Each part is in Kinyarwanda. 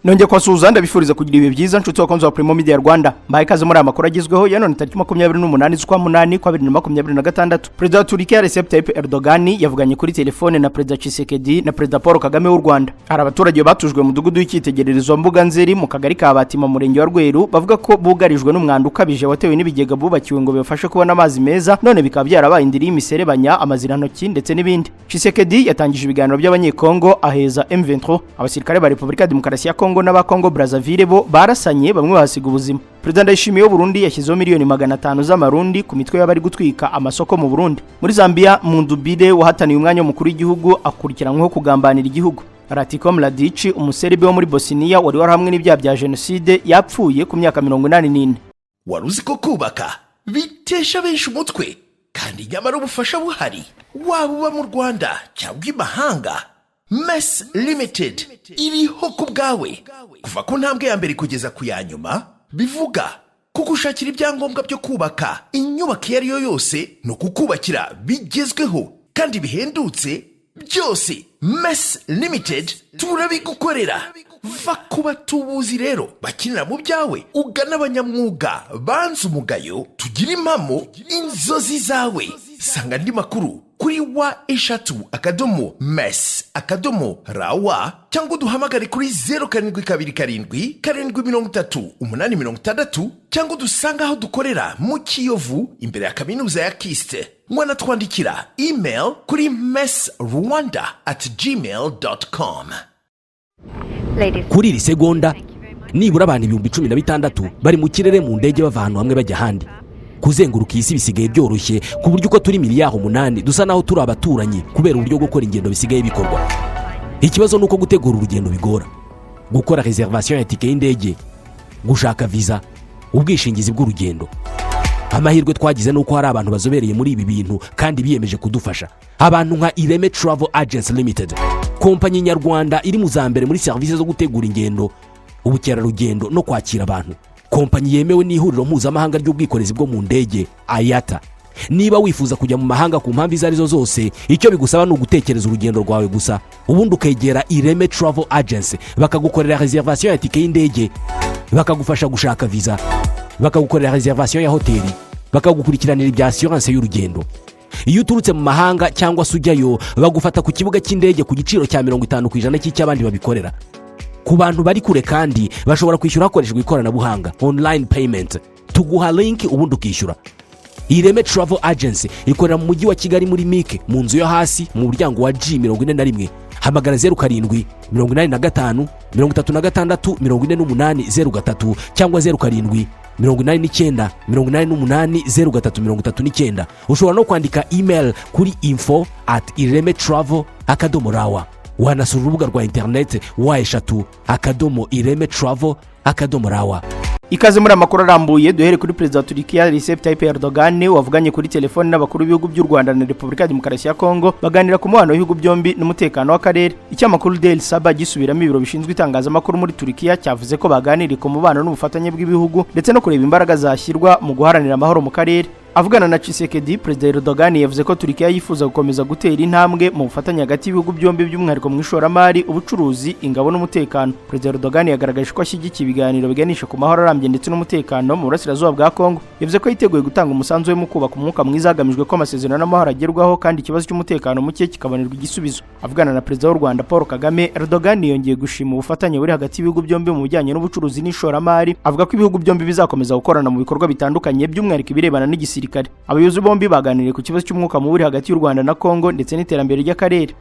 Nonge kwa Suzanda bifuriza kugira ibihe byiza nshuti wakonzo wa Primo Media Rwanda. Mbaye kaze muri amakuru agizweho ya none tariki 28 z'ukwa 8 kwa 2026. Perezida wa Turkiya Recep Tayyip Erdogan yavuganye kuri telefone na Perezida Tshisekedi na Perezida Paul Kagame w'u Rwanda. Hari abaturage batujwe mu mudugudu w'icyitegererezo mbuga nzeri mu kagari ka Batima murenge wa Rweru bavuga ko bugarijwe n'umwanda ukabije watewe n'ibigega bubakiwe ngo bibafashe kubona amazi meza, none bikaba byarabaye indiri y'imiserebanya, amazirantoki ndetse n'ibindi. Tshisekedi yatangije ibiganiro by'abanyekongo aheza M23. Abasirikare ba Repubulika ya Demokarasi ya Congo n'aba Congo-Brazzaville bo barasanye bamwe bahasiga ubuzima. Perezida Ndayishimiye w'u Burundi yashyizeho miliyoni 500 z'amarundi ku mitwe y'abari gutwika amasoko mu Burundi. Muri Zambia Mundubile wahataniye umwanya w'umukuru w'igihugu akurikiranweho kugambanira igihugu. Ratiko Mladic umuserbe wo muri Bosnia wari warahamwe n'ibyaha bya genocide yapfuye ku myaka 84. Waruzi ko kubaka bitesha benshi umutwe kandi nyamara ubufasha buhari waba uba mu Rwanda cyangwa imahanga. Mess Limited iriho ku bwawe kuva ku ntambwe ya mbere kugeza ku ya nyuma, bivuga kugushakira ibyangombwa byo kubaka inyubako iyo ari yo yose no kukubakira bigezweho kandi bihendutse byose. Mess Limited turabigukorera. Va kuba tubuzi rero bakinira mu byawe ugana abanyamwuga banze umugayo tugira impamo inzozi zawe. Sanga ndi makuru kuri wa_mess_rawa cyangwa duhamagare kuri 0727 cyangwa dusanga aho dukorera mu Kiyovu imbere ya kaminuza ya Kiste. Mwana twandikira email kuri messrwanda@gmail.com. Kuri iri segonda nibura abantu 16,000 bari mu kirere mu ndege bava ahantu hamwe bajya ahandi. Kuzenguruka isi bisigaye byoroshye ku buryo uko turi miliyari 8 dusa naho turi abaturanyi kubera uburyo bwo gukora ingendo bisigaye bikorwa. Ikibazo nuko gutegura urugendo bigora. Gukora reservation ya tike y'indege, gushaka visa, ubwishingizi bw'urugendo. Amahirwe twagize nuko hari abantu bazobereye muri ibi bintu kandi biyemeje kudufasha. Abantu nka Ireme Travel Agents Limited, kompanyi nyarwanda iri mu zambere muri service zo gutegura ingendo, ubukerarugendo no kwakira abantu. Kompanyi yemewe n'ihuriro mpuzamahanga ry'ubwikorezi bwo mu ndege IATA. Niba wifuza kujya mu mahanga ku mpamvu izarizo zose, icyo bigusaba ni ugutekereza urugendo rwawe gusa, ubundi ukegera Ireme Travel Agency bakagukorera reservation ya tike y'indege, bakagufasha gushaka visa, bakagukorera reservation ya hoteli, bakagukurikiranira ibya assurance y'urugendo. Iyo uturutse mu mahanga cyangwa sujyayo bagufata ku kibuga cy'indege ku giciro cya 50% cy'abandi babikorera. Ku bantu bari kure kandi bashobora kwishyura hakoreshejwe ikoranabuhanga online payment, tuguha link ubundi ukishyura. Ireme Travel Agency ikorera mu mujyi wa Kigali muri Mike mu nzu yo hasi mu muryango wa G41. Hamagara 07 85 36 48 cyangwa 07 89 88 ushobora no kwandika email kuri info@iremetravel.rawa. Wanasura urubuga rwa internet wa@iremetravel.rawa. Ikaze muri amakuru arambuye duhere kuri Perezida wa Turkiya Recep Tayyip Erdogan wavuganye kuri telefone n'abakuru b'ibihugu by'u Rwanda na Repubulika ya Demokarasi ya Congo baganira ku mubano w'ibihugu byombi n'umutekano w'akarere. Icyamakuru Daily Saba gisubiramo ibiro bishinzwe itangazamakuru muri Turkiya cyavuze ko baganiriye ku mubano n'ubufatanye bw'ibihugu ndetse no kureba imbaraga zashyirwa mu guharanira amahoro mu karere. Avugana na Tshisekedi, Perezida Erdogan yavuze ko Turkiya yifuza gukomeza gutera intambwe mu bufatanye hagati y'ibihugu byombi by'umwihariko mu ishoramari, ubucuruzi, ingabo n'umutekano. Perezida Erdogan yagaragaje ko ashyigikiye ibiganiro biganisha ku mahoro arambye ndetse n'umutekano mu burasirazuba bwa Congo. Yavuze ko yiteguye gutanga umusanzu we mu kubaka umwuka mwiza hagamijwe ko amasezerano n'amahoro agerwaho kandi ikibazo cy'umutekano muke kikabonerwa igisubizo. Avugana na Perezida w'u Rwanda Paul Kagame, Erdogan yongeye gushima ubufatanye buri hagati y'ibihugu byombi mu bijyanye n'ubucuruzi n'ishoramari, avuga ko ibihugu byombi bizakomeza gukorana mu bikorwa bitandukanye by'umwihariko ibirebana n'igisirikare. Abayobozi bombi baganiriye ku kibazo cy'umwuka mubi hagati y'u Rwanda na Congo ndetse n'iterambere ry'akarere.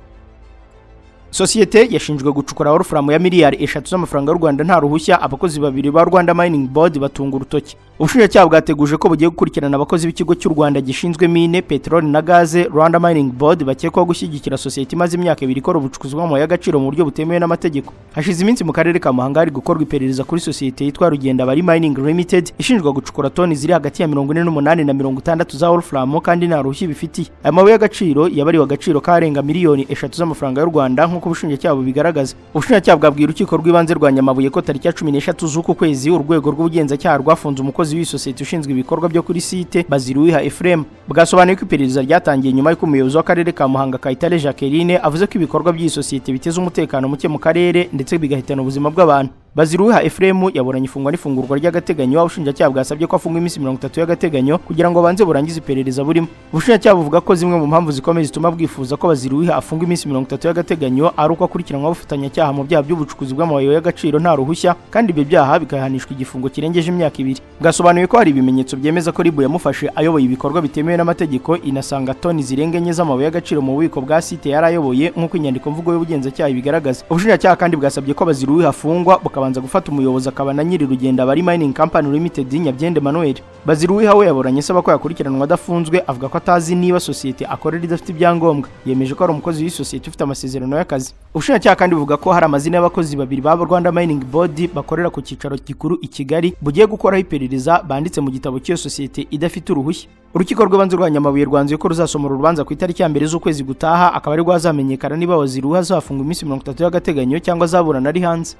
Sosiyete yashinjwe gucukura wolfram ya miliyari 3 z'amafaranga y'u Rwanda nta ruhushya. Abakozi babiri ba Rwanda Mining Board batunga urutoki. Ubushinjacyaha bwateguje ko bugiye gukurikirana abakozi b'ikigo cy'u Rwanda gishinzwe mine, peteroli na gaze Rwanda Mining Board bakekwaho gushyigikira sosiyete imaze imyaka 2 ikora ubucukuzi bw'amabuye y'agaciro mu buryo butemewe n'amategeko. Hashize iminsi mu karere ka Muhanga hari gukorwa iperereza kuri sosiyete yitwa Rugenda Bari Mining Limited ishinjwa gucukura toni ziri hagati ya 48 na 60 za wolfram kandi nta ruhushya bifitiye. Aya mabuye y'agaciro yabariwe agaciro karenga miliyoni 3 z'amafaranga y'u Rwanda nk'uko ubushinjacyaha bubigaragaza. Ubushinjacyaha bwabwiye urukiko rw'ibanze rwa Nyamabuye ko tariki ya 13 z'uku kwezi urwego rw'ubugenzacyaha rwafunze umukozi w'isosiyete ushinzwe ibikorwa byo kuri site Baziruwiha Ephraim. Bwasobanuye ko iperereza ryatangiye nyuma y'uko umuyobozi w'akarere ka Muhanga Kayitare Jacqueline avuze ko ibikorwa by'isosiyete biteza umutekano muke mu karere ndetse bigahitana ubuzima bw'abantu. Baziruwiha Ephraim yaburanye ifungwa n'ifungurwa ry'agateganyo, ubushinjacyaha bwasabye ko afungwa iminsi 30 y'agateganyo kugira ngo banze burangize iperereza burimo. Ubushinjacyaha buvuga ko zimwe mu mpamvu zikomeye zituma bwifuza ko Baziruwiha afungwa iminsi 30 y'agateganyo ari uko akurikiranwa ubufatanyacyaha mu byaha by'ubucukuzi bw'amabuye y'agaciro nta ruhushya, kandi ibyo byaha bikahanishwa igifungo kirengeje imyaka 2. Bwasobanuye ko hari ibimenyetso byemeza ko ribu yamufashe ayoboye ibikorwa bitemewe n'amategeko, inasanga toni zirenga enye z'amabuye y'agaciro mu bubiko bwa site yarayoboye nk'uko inyandiko mvugo y'ubugenzacyaha bigaragaza. Ubushinjacyaha kandi bwasabye ko Baziruwiha afungwa bukabanza gufata umuyobozi akaba na nyiri rugenda bari Mining Company Limited Nyabyende Manuel. Baziruwiha we yaburanye asaba ko yakurikiranwa adafunzwe, avuga ko atazi niba societe akorera idafite ibyangombwa. Yemeje ko ari umukozi w'isosiyete ufite amasezerano y'akazi. Ubushinjacyaha kandi buvuga ko hari amazina y'abakozi babiri ba Rwanda Mining Board bakorera ku cyicaro gikuru i Kigali bugiye gukoraho iperereza banditse mu gitabo cy'iyo societe idafite uruhushya. Urukiko rw'Ibanze rwa Nyamabuye rwanzuye ko ruzasomera urubanza ku itariki ya 2 z'ukwezi gutaha, akaba ari rwazamenyekana niba Baziruwiha azafungwa iminsi 30 y'agateganyo cyangwa azaburana ari hanze.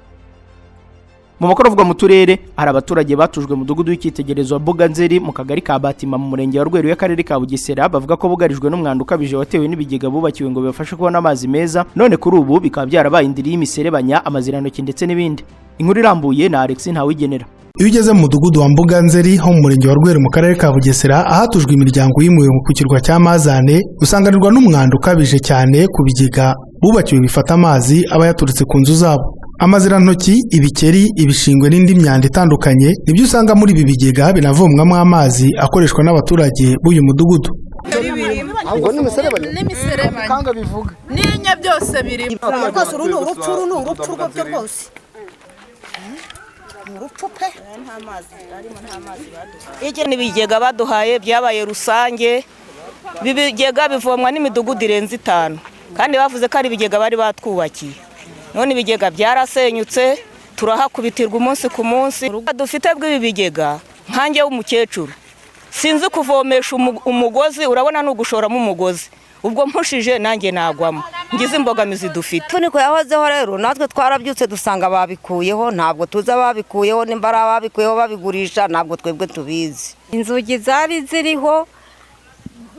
Mu makuru avuga mu turere, hari abaturage batujwe mu mudugudu w'icyitegererezo wa Buganzeri mu kagari ka Batima mu murenge wa Rweru y'akarere ka Bugesera, bavuga ko bugarijwe n'umwanda ukabije watewe n'ibigega bubakiwe ngo bibafashe kubona amazi meza, none kuri ubu bikaba byarabaye indiri y'imiserebanya, amazirantoki ndetse n'ibindi. Inkuru irambuye na Alex Ntawigenera. Iyo ugeze mu mudugudu wa Mbuganzeri ho mu murenge wa Rweru mu karere ka Bugesera, ahatujwe imiryango yimuwe ku kirwa cya Mazane, usanganirwa n'umwanda ukabije cyane ku bigega bubakiwe bifata amazi aba yaturutse ku nzu zabo. Amazirantoki, ibikeri, ibishingwe n'indi myanda itandukanye nibyo usanga muri ibi bigega binavomwamo amazi akoreshwa n'abaturage b'uyu mudugudu. Ubwo ni imiserebanya kanga bivuga n'inya byose biri rwose urupfu rwose urupupe nta mazi arimo, nta mazi baduhaye. Iki ni bigega baduhaye byabaye rusange, bibigega bivomwa n'imidugudu irenze 5, kandi bavuze ko ari bigega bari batwubakiye. None ibigega byarasenyutse, turahakubitirwa umunsi ku munsi. Dufite bw'ibi bigega nkange w'umukecuru sinzi kuvomesha umugozi, urabona n'ugushoramo umugozi, ubwo mpushije nanjye nagwamo. Ngize imbogamizi dufite. Funiko yahozeho rero natwe twarabyutse dusanga babikuyeho, ntabwo tuza babikuyeho, nimbara babikuyeho babigurisha ntabwo twebwe tubizi. Inzugi zari ziriho,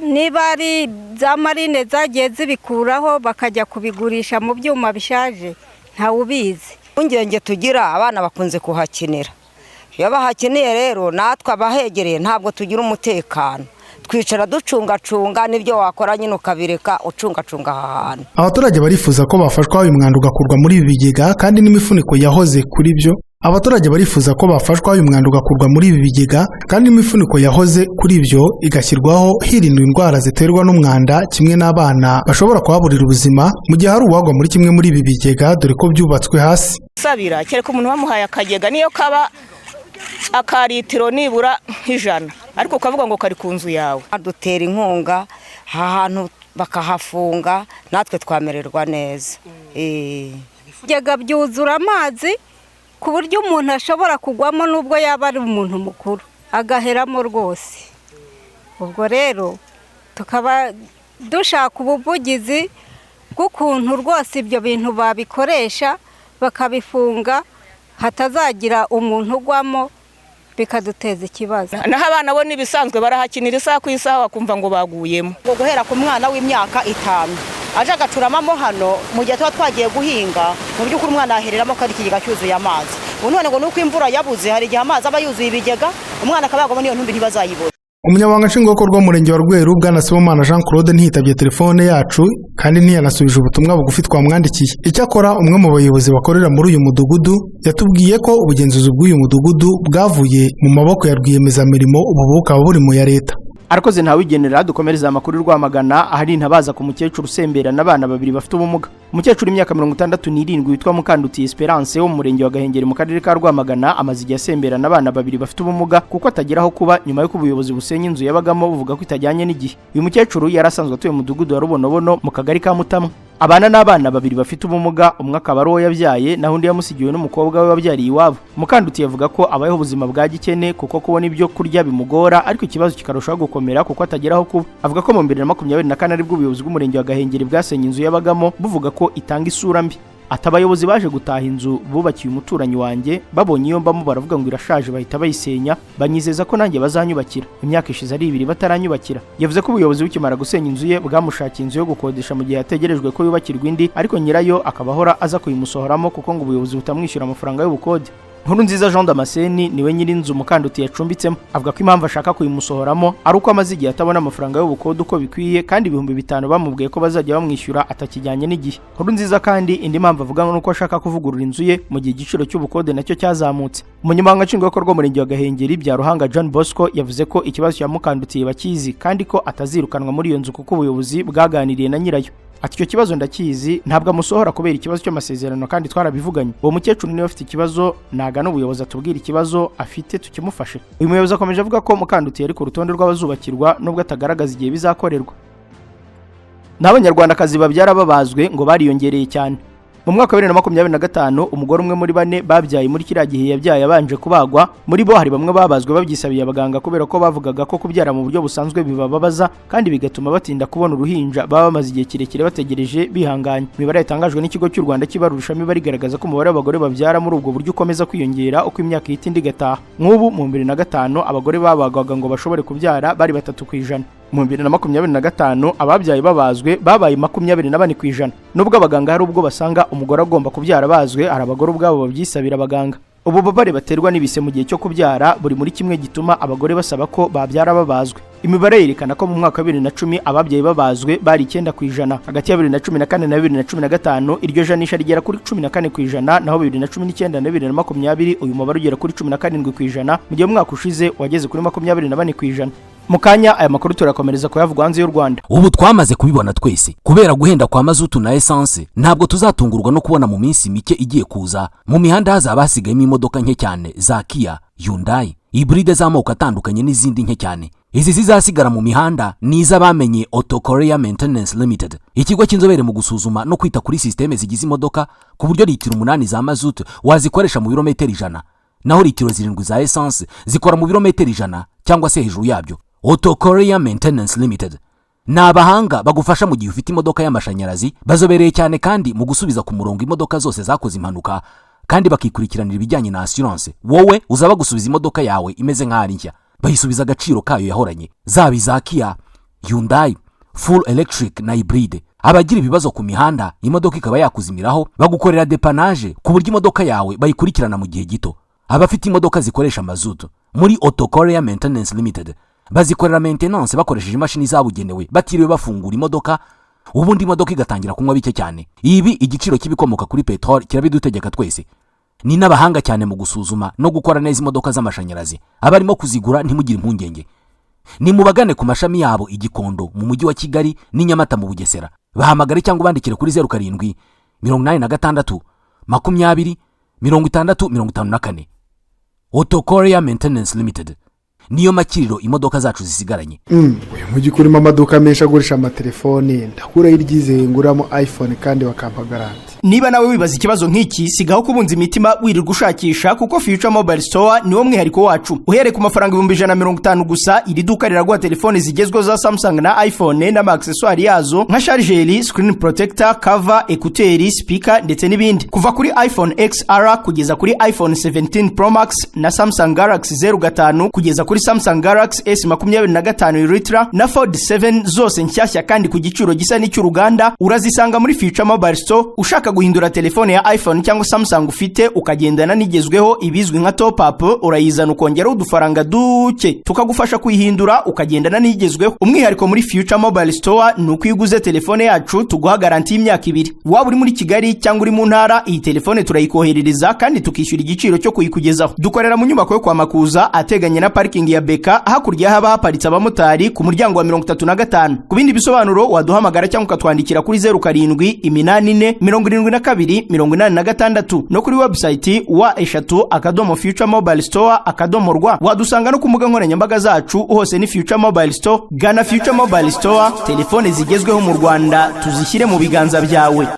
niba ari za marine zagiye zibikuraho bakajya kubigurisha mu byuma bishaje, nta ubizi. Ungenge tugira abana bakunze kuhakinira, iyo bahakiniye rero natwe abahegereye ntabwo tugira umutekano, twicara ducungacunga n'ibyo wakora nyine ukabireka ucungacunga ahantu. Abaturage barifuza ko bafashwa uyu mwanda ugakurwa muri ibi bigega, kandi n'imifuniko yahoze kuri byo. Abaturage barifuza ko bafashwa uyu mwanda ugakurwa muri ibi bigega, kandi imifuniko yahoze kuri byo igashyirwaho hirindwa indwara ziterwa n'umwanda, kimwe n'abana bashobora kuhaburira ubuzima mu gihe hari uwagwa muri kimwe muri ibi bigega, dore ko byubatswe hasi. Sabira kereka umuntu bamuhaye akagega niyo kaba akaritiro nibura nk'ijana, ariko ukavuga ngo kari ku nzu yawe. Dutera inkunga ahantu bakahafunga natwe twamererwa neza. Ibigega byuzura amazi ku buryo umuntu ashobora kugwamo n'ubwo yaba ari umuntu mukuru agaheramo rwose. Ubwo rero tukaba dushaka ubuvugizi bw'ukuntu rwose ibyo bintu babikoresha bakabifunga, hatazagira umuntu ugwamo bikaduteza ikibazo. Naho abana bo nibisanzwe barahakinira isaha ku isaha bakumva ngo baguyemo. Ngo guhera ku mwana w'imyaka 5 aje agacuramamo hano mu gihe tuba twagiye guhinga, mu by'ukuri umwana ahereramo ko ari ikigega cyuzuye amazi. None ngo nuko imvura yabuze hari igihe amazi aba yuzuye ibigega, umwana akabagamo niyo ntumbi ntibazayibona. Umunyamabanga nshingwabikorwa w'umurenge wa Rweru Bwana Sibomana Jean Claude ntiyitabye telefone yacu, kandi ntiyanasubije ubutumwa bugufi twamwandikiye. Icyakora umwe mu bayobozi bakorera muri uyu mudugudu yatubwiye ko ubugenzuzi bw'uyu mudugudu bwavuye mu maboko ya rwiyemezamirimo, ubu bukaba buri mu ya leta. Arakoze Ntawigenera. Dukomereza amakuru Rwamagana, ahari intabaza ku mukecuru usembera n'abana babiri bafite ubumuga. Umukecuru imyaka 67 witwa Mukanduti Esperance wo mu murenge wa Gahengeri mu karere ka Rwamagana amaze igihe asembera n'abana babiri bafite ubumuga kuko atageraho kuba, nyuma y'uko ubuyobozi busenya inzu yabagamo buvuga ko itajyanye n'igihe. Uyu mukecuru yarasanzwe atuye mu mudugudu wa Rubonobono mu kagari ka Mutamwa. Abana n'abana babiri bafite ubumuga, umwe akaba ari uwo yabyaye naho undi yamusigiwe n'umukobwa we wabyariye iwabo. Mukanduti yavuga ko abayeho ubuzima bwa gikene kuko kubona ibyo kurya bimugora, ariko ikibazo kikarushaho gukomera kuko atageraho kuba. Avuga ko mu 2024 aribwo ubuyobozi bw'umurenge wa Gahengeri bwasenye inzu yabagamo buvuga ko itanga isura mbi. atabayobozi baje gutaha inzu bubakiye umuturanyi wanjye babonye iyo mbamo baravuga ngo irashaje bahita bayisenya banyizeza ko nanjye bazanyubakira imyaka ishize ari 2 bataranyubakira. Yavuze ko ubuyobozi bukimara gusenya inzu ye bwamushakiye inzu yo gukodesha mu gihe yategerejwe ko yubakirwa indi ariko nyirayo akabahora aza kuyimusohoramo kuko ngo ubuyobozi butamwishyura amafaranga y'ubukode. Nkurunziza Jean Damascene niwe nyiri inzu Mukanduti yacumbitsemo avuga ko impamvu ashaka kuyimusohoramo ari uko amaze igihe atabona amafaranga y'ubukode uko bikwiye kandi 5,000 bamubwiye ko bazajya bamwishyura atakijyanye n'igihe. Nkurunziza kandi indi mpamvu avuga nuko ashaka kuvugurura inzu ye mu gihe igiciro cy'ubukode nacyo cyazamutse. Umunyamabanga nshingwabikorwa w'umurenge wa Gahengeri bya Ruhanga John Bosco yavuze ko ikibazo cya Mukanduti bakizi kandi ko atazirukanwa muri iyo nzu kuko ubuyobozi bwaganiriye na nyirayo. Ati icyo kibazo ndakizi ntabwo amusohora kubera ikibazo cy'amasezerano kandi twarabivuganye. Uwo mukecuru niwe afite ikibazo naga n'ubuyobozi atubwira ikibazo afite tukimufashe. Uyu muyobozi akomeje avuga ko Mukanduti yari ku rutonde rw'abazubakirwa nubwo atagaragaza igihe bizakorerwa. N'abanyarwandakazi babyara babazwe ngo bariyongereye cyane. Mu mwaka wa 2025 umugore umwe muri 4 babyaye muri kiriya gihe yabyaye abanje kubagwa. Muri bo hari bamwe babazwe babyisabiye abaganga kubera ko bavugaga ko kubyara mu buryo busanzwe bibababaza kandi bigatuma batinda kubona uruhinja baba bamaze igihe kirekire bategereje bihanganye. Imibare yatangajwe n'ikigo cy'u Rwanda kibarushamo barigaragaza ko umubare w'abagore babyara muri ubwo buryo ukomeza kwiyongera uko imyaka ihita indi gataha. Nk'ubu mu 2005 abagore babagwaga ngo bashobore kubyara bari 3%. Mu 2025 ababyaye babazwe babaye 24%. Nubwo abaganga hari ubwo basanga umugore agomba kubyara bazwe arabagore ubwabo babyisabira abaganga. Ubu babare baterwa n'ibise mu gihe cyo kubyara buri muri kimwe gituma abagore basaba ko babyara babazwe. Imibare yerekana ko mu mwaka wa 2010 ababyaye babazwe bari 9%. Hagati ya 2014 na 2015 iryo janisha rigera kuri 14%, naho 2019 na 2020 uyu mubare ugera kuri 17%, mu gihe umwaka ushize wageze kuri 24%. Mukanya aya makuru turakomereza ko yavuga hanze y'u Rwanda. Ubu twamaze kubibona twese kubera guhenda kwa mazutu na essence ntabwo tuzatungurwa no kubona mu minsi mike igiye kuza mu mihanda hazaba hasigayemo imodoka nke cyane za Kia, Hyundai, hybride z'amoko atandukanye n'izindi nke cyane. Izi zizasigara mu mihanda niza bamenye Auto Korea Maintenance Limited, ikigo cy'inzobere mu gusuzuma no kwita kuri systeme zigize imodoka ku buryo litiro 8 za mazutu wazikoresha mu birometero 100 naho litiro 7 za essence zikora mu birometero 100 cyangwa se hejuru yabyo. Auto Korea Maintenance Limited ni abahanga bagufasha mu gihe ufite imodoka y'amashanyarazi, bazobereye cyane kandi mu gusubiza ku murongo imodoka zose zakoze impanuka kandi bakikurikiranira ibijyanye na assurance. Wowe uzaba gusubiza imodoka yawe imeze nk'ari nshya, bayisubiza agaciro kayo yahoranye, zaba za Kia, Hyundai, full electric na hybride. Abagira ibibazo ku mihanda imodoka ikaba yakuzimiraho bagukorera dépannage ku buryo imodoka yawe bayikurikirana mu gihe gito. Abafite imodoka zikoresha mazutu muri Auto Korea Maintenance Limited bazikorera maintenance bakoresheje imashini zabugenewe batiriwe bafungura imodoka, ubundi imodoka igatangira kunywa bike cyane. Ibi igiciro kibikomoka kuri petrol kirabidutegeka twese. Ni n'abahanga cyane mu gusuzuma no gukora neza imodoka z'amashanyarazi. Abarimo kuzigura ntimugire impungenge, ni mubagane ku mashami yabo igikondo mu mujyi wa Kigali n'inyamata mu Bugesera. Bahamagare cyangwa bandikire kuri 07 86 20 6054. Auto Korea Maintenance Limited niyo makiriro imodoka zacu zisigaranye. Uyu mujyi kurimo amaduka menshi agurisha amatelefone, ndakura iryizeye nguramo iPhone kandi bakampa garanti. Niba nawe wibaza ikibazo nk'iki sigaho kubunza imitima wirirwa ushakisha kuko Future Mobile Store niwo mwihariko wacu. Uhereye ku mafaranga 150 gusa iri duka riraguha telefone zigezweho za Samsung na iPhone n'ama accessoires yazo nka charger, screen protector, cover, écouteurs, speaker ndetse n'ibindi. Kuva kuri iPhone XR kugeza kuri iPhone 17 Pro Max na Samsung Galaxy 05 kugeza kuri Samsung Galaxy S25 Ultra na Fold 7 zose nshyashya kandi ku giciro gisa n'icy'uruganda urazisanga muri Future Mobile Store. Ushaka guhindura telefone ya iPhone cyangwa Samsung ufite ukagendana nigezweho ibizwi nka top up, urayizana ukongera udufaranga duke tukagufasha kuyihindura ukagendana nigezweho. Umwihariko muri Future Mobile Store ni uko iguze telefone yacu tuguha garanti y'imyaka 2. Waba uri muri Kigali cyangwa uri mu ntara iyi telefone turayikoherereza kandi tukishyura igiciro cyo kuyikugezaho. Dukorera mu nyubako yo kwa Makuza ateganye na parking ya Beka, hakurya haba haparitse abamotari ku muryango wa 35. Ku bindi bisobanuro waduhamagara cyangwa ukatwandikira kuri 07 no kuri website wa eshatu@futuremobile-store.rw. Wadusanga no ku mbuga nkoranyambaga zacu hose ni Future Mobile Store. Gana Future Mobile Store, telefone zigezweho mu Rwanda tuzishyire mu biganza byawe.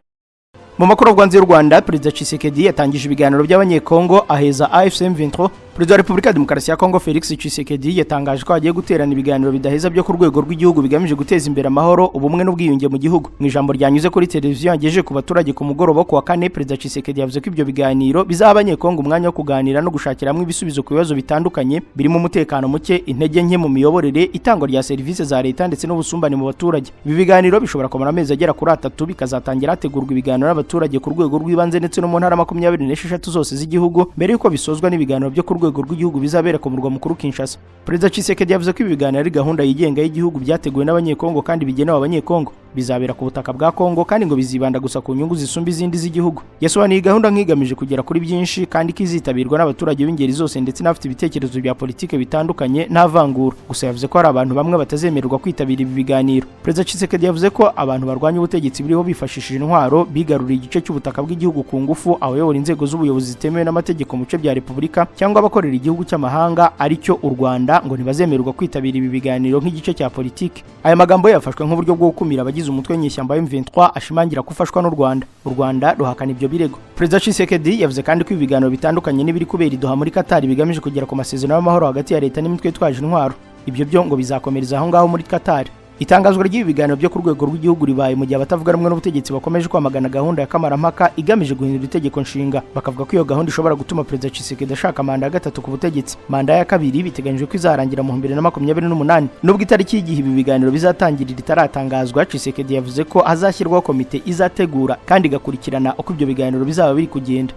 Mu makuru y'u Rwanda, Perezida Tshisekedi yatangije ibiganiro by'abanyekongo aheza AFC M23 Perezida wa Repubulika ya Demokarasi ya Kongo Felix Tshisekedi yatangaje ko agiye guterana ibiganiro bidaheza byo ku rwego rw'igihugu bigamije guteza imbere amahoro, ubumwe n'ubwiyunge mu gihugu. Mu ijambo ryanyuze kuri televiziyo yagejeje ku baturage ku mugoroba ku wa kane, Perezida Tshisekedi yavuze ko ibyo biganiro bizaba abanyekongo umwanya wo kuganira no gushakira hamwe ibisubizo ku bibazo bitandukanye birimo umutekano muke, intege nke mu miyoborere, itangwa rya serivisi za leta ndetse n'ubusumbane mu baturage. Ibi biganiro bishobora kumara amezi agera kuri 3 bikazatangira hategurwa ibiganiro n'abaturage ku rwego rw'ibanze ndetse no mu ntara 26 zose z'igihugu mbere yuko bisozwa n'ibiganiro byo ku rwego rw'igihugu bizabera ku murwa mukuru Kinshasa. Perezida Tshisekedi yavuze ko ibi biganiro ari gahunda yigenga y'igihugu byateguwe n'abanyekongo kandi bigenewe abanyekongo, bizabera ku butaka bwa Kongo kandi ngo bizibanda gusa ku nyungu zisumba izindi z'igihugu. Yasobanuye gahunda nk'igamije kugera kuri byinshi kandi kizitabirwa n'abaturage b'ingeri zose ndetse n'abafite ibitekerezo bya politiki bitandukanye nta vangura. Gusa yavuze ko hari abantu bamwe batazemererwa kwitabira ibi biganiro. Perezida Tshisekedi yavuze ko abantu barwanya ubutegetsi buriho bifashishije intwaro bigaruriye igice cy'ubutaka bw'igihugu ku ngufu, abayobora inzego z'ubuyobozi zitemewe n'amategeko mu bice bya Repubulika cyangwa abakorera igihugu cy'amahanga aricyo u Rwanda ngo ntibazemererwa kwitabira ibi biganiro nk'igice cya politiki. Aya magambo yafashwe nk'uburyo bwo gukumira abagize umutwe w'inyeshyamba M23 ashimangira kufashwa n'u Rwanda. U Rwanda ruhakana ibyo birego. Perezida Tshisekedi yavuze kandi ko ibiganiro bitandukanye n'ibiri kubera Doha muri Qatar bigamije kugera ku masezerano y'amahoro hagati ya leta n'imitwe itwaje intwaro. Ibyo byo ngo bizakomereza aho ngaho muri Qatar. Itangazwa ry'ibi biganiro byo ku rwego rw'igihugu ribaye mu gihe abatavuga rumwe n'ubutegetsi bakomeje kwamagana gahunda ya kamarampaka igamije guhindura itegeko nshinga. Bakavuga ko iyo gahunda ishobora gutuma Perezida Tshisekedi ashaka manda ya 3 ku butegetsi. Manda ya 2 biteganyijwe ko izarangira mu 2028. Nubwo itariki y'igihe ibi biganiro bizatangirira itaratangazwa, Tshisekedi yavuze ko hazashyirwaho komite izategura kandi igakurikirana uko ibyo biganiro bizaba biri kugenda.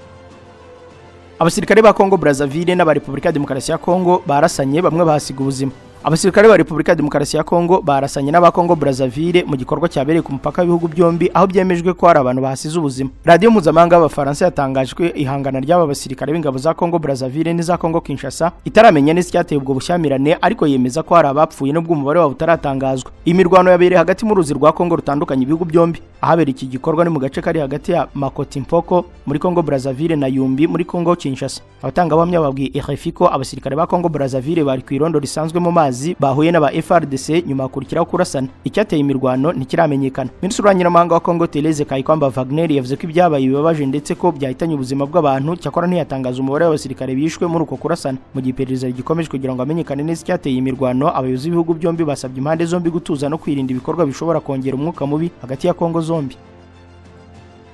Abasirikare ba Congo-Brazzaville n'aba Repubulika ya Demokarasi ya Kongo barasanye, bamwe bahasiga ubuzima. Abasirikare ba Repubulika ya Demokarasi ya Kongo barasanye n'aba Congo-Brazzaville mu gikorwa cyabereye ku mupaka w'ibihugu byombi, aho byemejwe ko hari abantu bahasize ubuzima. Radio mpuzamahanga y'Abafaransa yatangajwe ihangana ry'aba basirikare b'ingabo za Congo-Brazzaville n'iza Congo Kinshasa itaramenya neza icyateye ubwo bushyamirane, ariko yemeza ko hari abapfuye n'ubwo umubare wabo utaratangazwa. Imirwano yabereye hagati mu ruzi rwa Kongo rutandukanye ibihugu byombi. Ahabera iki gikorwa ni mu gace kari hagati ya Makoti-Mpoko muri Congo-Brazzaville na Yumbi muri Congo Kinshasa. Abatangabuhamya babwiye RFI ko abasirikare ba Congo-Brazzaville bari ku irondo risanzwe mu mazi bahuye n'aba Fardc nyuma kurikiraho kurasana. Icyateye imirwano ntikiramenyekana. Minisitiri w'Abanyamahanga wa Kongo Therese Kayikwamba Wagner yavuze ko ibyabaye bibabaje ndetse ko byahitanye ubuzima bw'abantu, cyakora ntiyatangaza umubare w'abasirikare bishwe muri uko kurasana. Mu gihe iperereza rigikomeje kugira ngo amenyekane neza icyateye imirwano, abayobozi b'ibihugu byombi basabye impande zombi gutuza no kwirinda ibikorwa bishobora kongera umwuka mubi hagati ya Kongo zombi.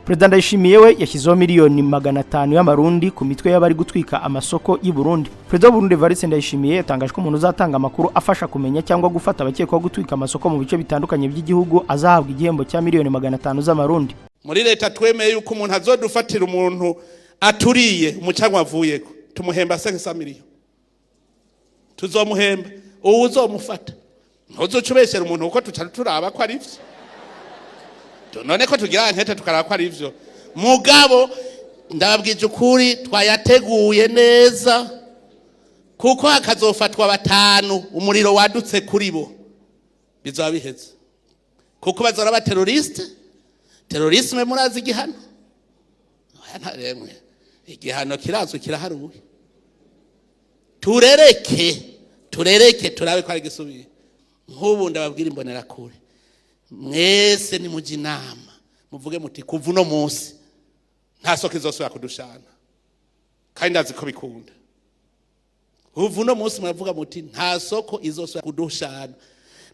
Perezida Ndayishimiye we yashyizeho miliyoni 500 y'amarundi ku mitwe y'abari gutwika amasoko y'u Burundi. Perezida wa Burundi Evariste Ndayishimiye yatangaje ko umuntu uzatanga amakuru afasha kumenya cyangwa gufata abakekwaho gutwika amasoko mu bice bitandukanye by'igihugu azahabwa igihembo cya miliyoni 500 z'amarundi. Muri leta twemeye yuko umuntu azodufatira umuntu aturiye umucanwa avuyeko tumuhemba 500 miliyoni. Tuzomuhemba uwo uzomufata. Ntuzocubeshera umuntu uko turaba ko ari ivyo. None ko tugira nkete tukaraba ko ari ivyo. Mugabo ndababwije ukuri twayateguye neza kuko hakazofatwa 5 umuriro wadutse kuri bo bizaba biheze. Kuko bazora ba terrorisme murazi igihano. Ntaremwe. Igihano kirazwe kiraharuye. Turereke turabe ko ari gisubiye. Nk'ubu ndababwira imbonera kure. Mwese ni muji inama muvuge muti kuva uno munsi nta soko izosubira kudushana kandi ndazi ko bikunda. Kuva uno munsi muravuga muti nta soko izosubira kudushana.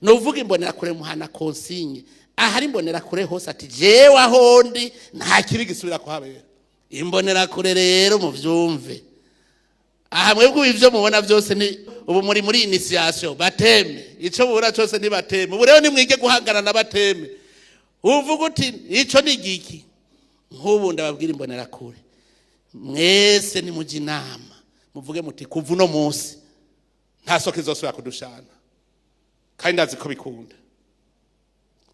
Nuvuga imbonera kure muhana konsigne ahari imbonera kure hose ati jewe ahondi nta kibi gisubira kuhabera. Imbonera kure rero muvyumve. Aha mwebwe ivyo mubona byose ni ubu muri initiation bateme ico bura cyose ni bateme. Ubu rero ni mwige guhangana na bateme. Uvuga uti ico ni giki. Nk'ubu ndababwira imbonera kure. Mwese ni muji inama muvuge muti kuva uno munsi nta soko izosubira kudushana kandi ndazi ko bikunda.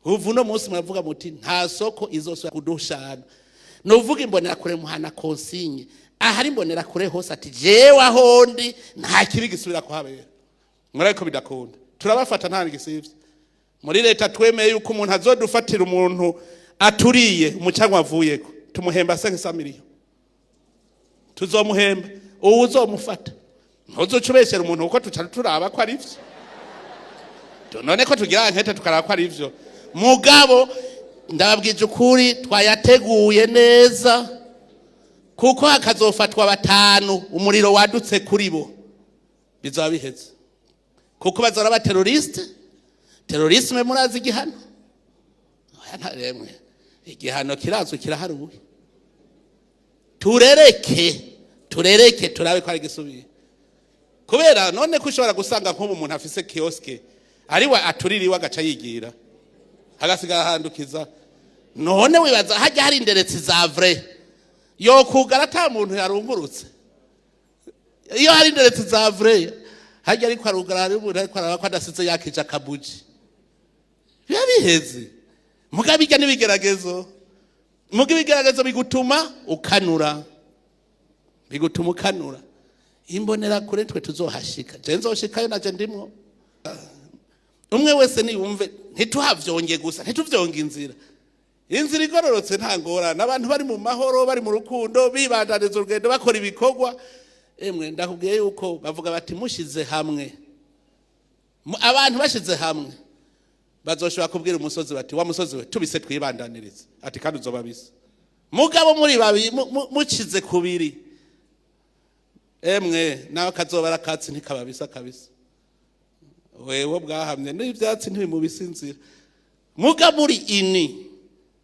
Kuva uno munsi muravuga muti nta soko izosubira kudushana. Nuvuga imbonera kure muhana konsigne ahari imbonera kure hose ati jewe ahondi nta kibi gisubira kuhabera. Murako bidakunda turabafata nta ngisivye. Muri leta twemeye yuko umuntu azodufatira umuntu aturiye umucanwa avuyeko tumuhemba 500 miliyoni. Tuzomuhemba uwo uzomufata. Ntuzocubeshera umuntu uko turaba ko ari ivyo. None ko tugira nkete tukaraba ko ari ivyo. Mugabo ndababwije ukuri twayateguye neza kuko hakazofatwa batanu umuriro wadutse kuri bo bizaba biheze kuko bazora ba terrorisme murazi igihano ntaremwe igihano kirazwe kiraharuwe turereke turabe ko ari gisubiye kubera none ko ushobora gusanga nk'ubu umuntu afise kioske ariwe atuririwe agaca yigira hagasigara handukiza none wibaza hajya hari inderetsi za vrai yo kugara ata muntu yarungurutse iyo hari inderetsi za vrai hajya ariko arugara ari umuntu ariko araba ko adasize yakije akabuji biba biheze mugabijya n'ibigeragezo bigutuma ukanura imbonera kure twe tuzohashika je nzoshikayo naje ndimwo umwe wese niyumve ntituhavyonge gusa ntituvyonge inzira igororotse nta ngorane abantu bari mu mahoro bari mu rukundo bibandaniza urugendo bakora ibikorwa emwe ndakubwiye yuko bavuga bati mushize hamwe abantu bashize hamwe bazoshobora kubwira umusozi bati wa musozi we tubise twibandaniriza ati kandi uzobabisa mugabo muri babi mucize kubiri emwe nawe kazobara katsi ntikababisa kabisa wewe bwahamye n'ivyatsi ntibimubisinzira muga muri ini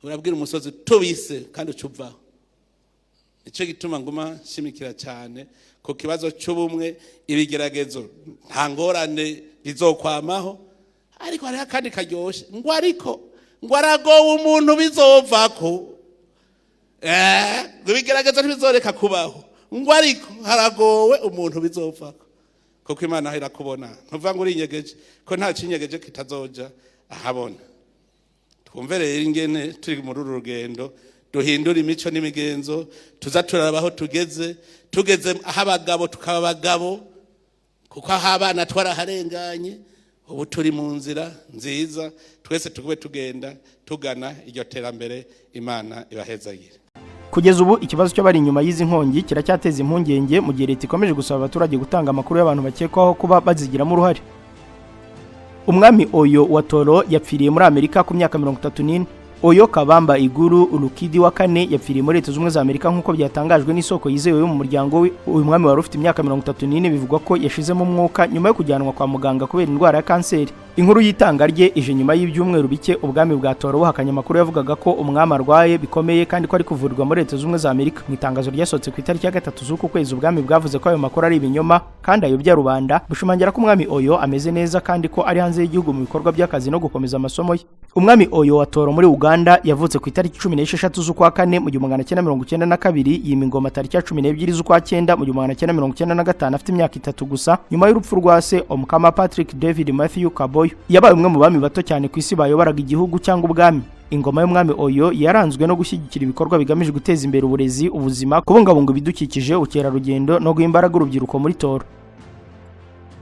urabwira umusozi tubise kandi ucuvaho icyo gituma nguma shimikira cyane ku kibazo cy'ubumwe ibigeragezo nta ngorane bizokwamaho ariko hari kandi karyoshe ngo aragowe umuntu bizovako ibigeragezo ntibizoreka kubaho ngo ariko haragowe umuntu bizovako kuko Imana irakubona ntuvuga ngo uri inyegeje ko nta kinyegeje kitazoja ahabona twumve rero ingene turi muri uru rugendo duhindura imico n'imigenzo tuza turabaho tugeze aho abagabo tukaba abagabo kuko aho abana twaraharenganye ubu turi mu nzira nziza twese tugube tugenda tugana iryo terambere Imana ibahezagire. Kugeza ubu ikibazo cyo bari inyuma y'izi nkongi kiracyateza impungenge mu gihe leta ikomeje gusaba abaturage gutanga amakuru y'abantu bakekwaho kuba bazigiramo uruhare. Umwami Oyo wa Toro yapfiriye muri Amerika ku myaka 34. Oyo Kabamba Iguru Urukidi wa kane yapfiriye muri Leta z'Ubumwe za Amerika nk'uko byatangajwe n'isoko yizewe mu muryango we. Uyu mwami wari ufite imyaka 34 bivugwa ko yashizemo umwuka nyuma yo kujyanwa kwa muganga kubera indwara ya kanseri. Inkuru y'itanga rye ije nyuma y'ibyumweru bike ubwami bwa Toro buhakanye amakuru yavugaga ko umwami arwaye bikomeye kandi ko ari kuvurirwa muri Leta z'Ubumwe za Amerika. Mu itangazo ryasohotse ku itariki ya 3 z'uku kwezi ubwami bwavuze ko ayo makuru ari ibinyoma kandi ayobya rubanda, bushimangira ko umwami Oyo ameze neza kandi ko ari hanze y'igihugu mu bikorwa by'akazi no gukomeza amasomo ye. Umwami Oyo wa Toro muri Uganda yavutse ku itariki 16 z'ukwa kane mu 1992 yima ingoma tariki ya 12 z'ukwa 9 mu 1995 afite imyaka 3 gusa nyuma y'urupfu rwa se Omukama Patrick David Matthew Kaboyo. Yabaye umwe mu bami bato cyane ku isi bayobaraga igihugu cyangwa ubwami. Ingoma y'umwami Oyo yaranzwe no gushyigikira ibikorwa bigamije guteza imbere uburezi, ubuzima, kubungabunga ibidukikije, ubukerarugendo no guhimbaraga urubyiruko muri Toro.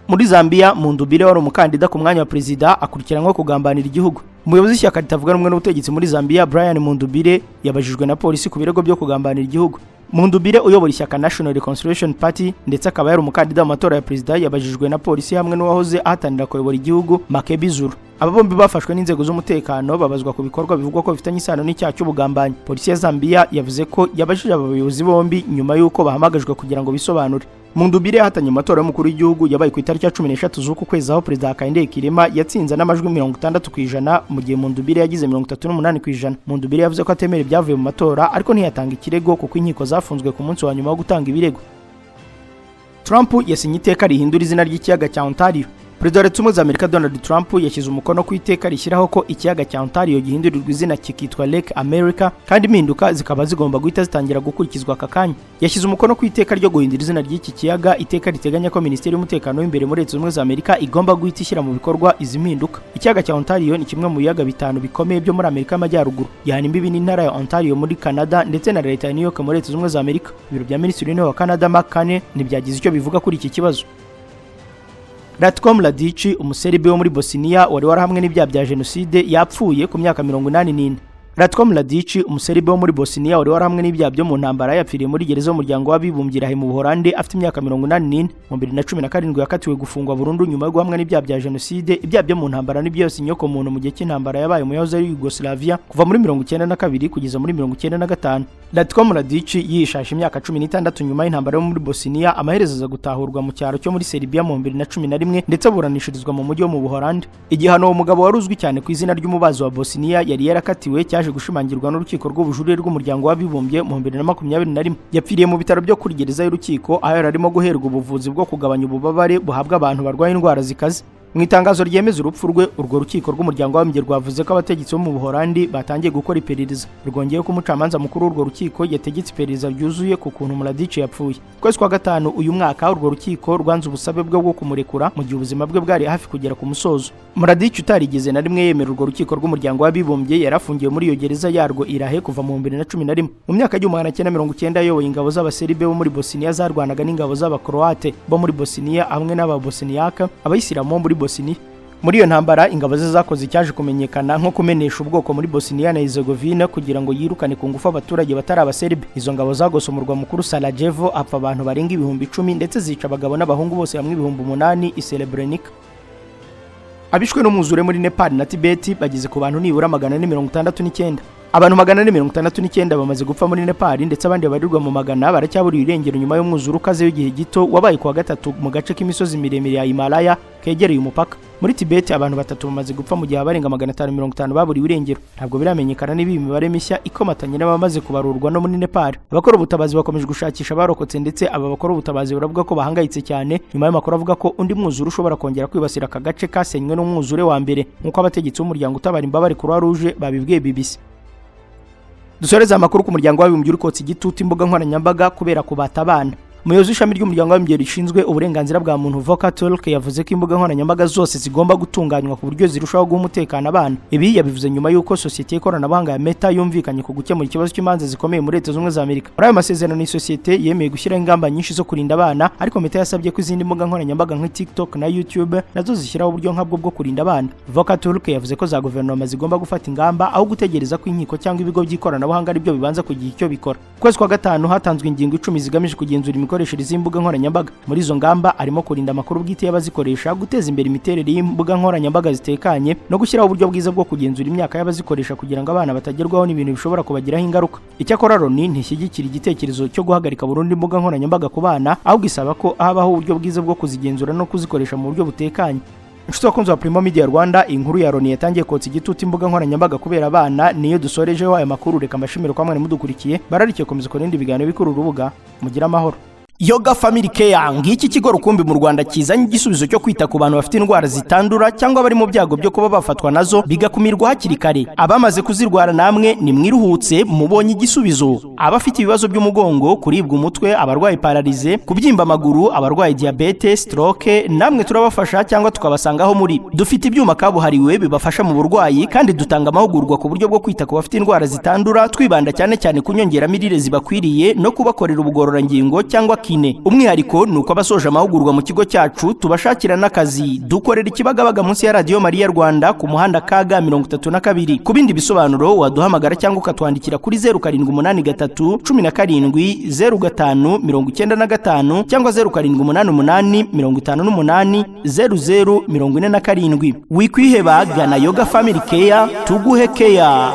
Muri Zambia Mundubire wari umukandida ku mwanya wa perezida akurikiranwe kugambanira igihugu. Umuyobozi w'ishyaka ritavuga rumwe n'ubutegetsi muri Zambia Brian Mundubire yabajijwe na polisi ku birego byo kugambanira igihugu. Mundubire uyobora ishyaka National Reconciliation Party ndetse akaba yari umukandida mu matora ya perezida yabajijwe na polisi hamwe n'uwahoze ahatanira kuyobora igihugu Makebi Zulu. Aba bombi bafashwe n'inzego z'umutekano babazwa ku bikorwa bivugwa ko bifitanye isano n'icyaha cy'ubugambanyi. Polisi ya Zambia yavuze ko yabajije abayobozi bombi nyuma y'uko bahamagajwe kugira ngo bisobanure. Mundubire yahatanye amatora y'umukuru w'igihugu yabaye ku itariki ya 13 z'uku kwezi aho perezida Hakainde Hichilema yatsinze n'amajwi 60% mu gihe Mundubire yagize 38%. Mundubire yavuze ko atemera ibyavuye mu matora ariko ntiyatanga ikirego kuko inkiko zafunzwe ku munsi wa nyuma wo gutanga ibirego. Trump yasinye iteka rihindura izina ry'ikiyaga cya Ontario. Perezida wa Leta z'Ubumwe za Amerika Donald Trump yashyize umukono ku iteka rishyiraho ko ikiyaga cya Ontario gihindurirwa izina kikitwa Lake America kandi impinduka zikaba zigomba guhita zitangira gukurikizwa aka kanya. Yashyize umukono ku iteka ryo guhindura izina ry'iki kiyaga, iteka riteganya ko Minisiteri y'Umutekano w'imbere muri Leta z'Ubumwe za Amerika igomba guhita ishyira mu bikorwa izi mpinduka. Ikiyaga cya Ontario ni kimwe mu biyaga bitanu bikomeye byo muri Amerika y'Amajyaruguru. Gihana imbibi n'intara ya Ontario muri Canada ndetse na Leta ya New York muri Leta z'Ubumwe za Amerika. Ibiro bya Minisitiri w'Intebe wa Canada Mark Carney ntibyagize icyo bivuga kuri iki kibazo. Ratko Mladic umuserbe wo muri Bosnia wari warahamwe n'ibyaha bya jenoside yapfuye ku myaka 84. Ratko Mladic umuserbe wo muri Bosnia wari warahamwe n'ibyaha byo mu ntambara yapfiriye muri gereza y'umuryango w'abibumbye mu Buholande afite imyaka 84. Mu 2017 yakatiwe gufungwa burundu nyuma yo guhamwa n'ibyaha bya jenoside, ibyaha byo mu ntambara n'ibyose inyoko muntu mu gihe cy'intambara yabaye mu yahoze ari Yugoslavia kuva muri 1992 kugeza muri 1995. Ratko Mladic yishashe imyaka 16 nyuma y'intambara yo muri Bosnia amaherezo aza gutahurwa mu cyaro cyo muri Serbia mu 2011 ndetse aburanishirizwa mu mujyi wo mu Buholandi. Igihano uwo mugabo waruzwi cyane ku izina ry'umubazi wa Bosnia yari yarakatiwe cyaje gushimangirwa n'urukiko rw'ubujurire rw'umuryango w'abibumbye mu 2021. Yapfiriye mu bitaro byo kuri gereza y'urukiko aho yarimo guherwa ubuvuzi bwo kugabanya ububabare buhabwa abantu barwaye indwara zikaze. Mu itangazo ryemeza urupfu rwe, urwo rukiko rw'umuryango w'abibumbye rwavuze ko abategetsi bo mu Buholandi batangiye gukora iperereza. Rwongeye ko umucamanza mukuru w'urwo rukiko yategetse iperereza ryuzuye ku kuntu Mladic yapfuye. Kwezi kwa gatanu uyu mwaka urwo rukiko rwanze ubusabe bwo kumurekura mu gihe ubuzima bwe bwari hafi kugera ku musozo. Mladic utarigeze na rimwe yemera urwo rukiko rw'umuryango w'abibumbye yarafungiwe muri iyo gereza yarwo Irahe kuva mu 2011. Mu myaka y'1990 yoboye ingabo z'abaserbe bo muri Bosnia zarwanaga n'ingabo z'abakroate bo muri Bosnia hamwe n'ababosniaka abayisilamu muri Bosnia. Muri iyo ntambara ingabo ze zakoze icyaje kumenyekana nko kumenesha ubwoko muri Bosnia na Herzegovina kugira ngo yirukane ku ngufu abaturage batari abaserbe. Izo ngabo zagose umurwa mukuru Sarajevo apfa abantu barenga 10,000 ndetse zica abagabo n'abahungu bose hamwe 8,000 i Srebrenica. Abishwe n'umwuzure muri Nepal na Tibet bageze ku bantu nibura 469. Abantu 469 bamaze gupfa muri Nepal ndetse abandi barirwa mu magana baracyaburiye irengero nyuma y'umwuzure ukaze w'igihe gito wabaye kwa gatatu mu gace k'imisozi miremire ya Himalaya kegereye umupaka. Muri Tibet abantu 3 bamaze gupfa mu gihe abarenga 550 baburiye irengero. Ntabwo biramenyekana niba imibare mishya ikomatanye n'abamaze kubarurwa no muri Nepal. Abakora ubutabazi bakomeje gushakisha barokotse ndetse aba bakora ubutabazi baravuga ko bahangayitse cyane nyuma y'amakuru avuga ko undi mwuzure ushobora kongera kwibasira aka gace kasenywe n'umwuzure wa mbere nk'uko abategetsi b'umuryango utabara imbabare Croix Rouge babibwiye BBC. Dusoreza amakuru ku muryango w'abibumbye urikotse igitutu imbuga nkoranyambaga kubera kubata abana. Umuyobozi w'ishami ry'umuryango w'abibumbye rishinzwe uburenganzira bwa muntu Volker Turk yavuze ko imbuga nkoranyambaga zose zigomba gutunganywa ku buryo zirushaho guha umutekano abana. Ibi yabivuze nyuma y'uko sosiyete y'ikoranabuhanga ya Meta yumvikanye ku gukemura ikibazo cy'imanza zikomeye muri Leta Zunze za Amerika. Muri ayo masezerano isosiyete yemeye gushyiraho ingamba nyinshi zo kurinda abana, ariko Meta yasabye ko izindi mbuga nkoranyambaga nka TikTok na YouTube nazo zishyiraho uburyo nkabwo bwo kurinda abana. Volker Turk yavuze ko za guverinoma zigomba gufata ingamba aho gutegereza ko inkiko cyangwa ibigo by'ikoranabuhanga ari byo bibanza kugira icyo bikora. Kwezi kwa gatanu hatanzwe ingingo 10 zigamije kugenzura imikoreshereze y'imbuga nkoranyambaga. Muri izo ngamba arimo kurinda amakuru bwite y'abazikoresha, guteza imbere imiterere y'imbuga nkoranyambaga zitekanye no gushyiraho uburyo bwiza bwo kugenzura imyaka y'abazikoresha kugira ngo abana batagerwaho n'ibintu bishobora kubagiraho ingaruka. Icyakora Loni ntishyigikira igitekerezo cyo guhagarika burundu imbuga nkoranyambaga ku bana, ahubwo isaba ko habaho uburyo bwiza bwo kuzigenzura no kuzikoresha mu buryo butekanye. Inshuti bakunzi wa Primo Media Rwanda, inkuru ya Loni yatangiye kotsa igitutu imbuga nkoranyambaga kubera abana niyo dusorejeho aya makuru. Reka mbashimire kwa mwana mudukurikiye, bararikiye komeza ko n'indi biganiro bikuru urubuga. Mugira amahoro. Yoga Family Care ngiki kigo rukumbi mu Rwanda kizanye igisubizo cyo kwita ku bantu bafite indwara zitandura cyangwa bari mu byago byo kuba bafatwa nazo bigakumirwa hakiri kare. Abamaze kuzirwara namwe ni mwiruhutse mubonye igisubizo. Abafite ibibazo by'umugongo, kuribwa umutwe, abarwaye paralize, kubyimba amaguru, abarwaye diabete, stroke, namwe turabafasha cyangwa tukabasangaho muri. Dufite ibyuma kabuhariwe bibafasha mu burwayi kandi dutanga amahugurwa ku buryo bwo kwita ku bafite indwara zitandura, twibanda cyane ku nyongeramirire zibakwiriye no kubakorera ubugororangingo cyangwa kine. Umwihariko nuko abasoje amahugurwa mu kigo cyacu tubashakira n'akazi. Dukorera Ikibagabaga munsi ya Radio Media Rwanda ku muhanda kaga 32. Ku bindi bisobanuro waduhamagara cyangwa ukatwandikira kuri 0783 17 05 95 cyangwa 0788 58 00 47. Wikwiheba gana Yoga Family Care tuguhe care.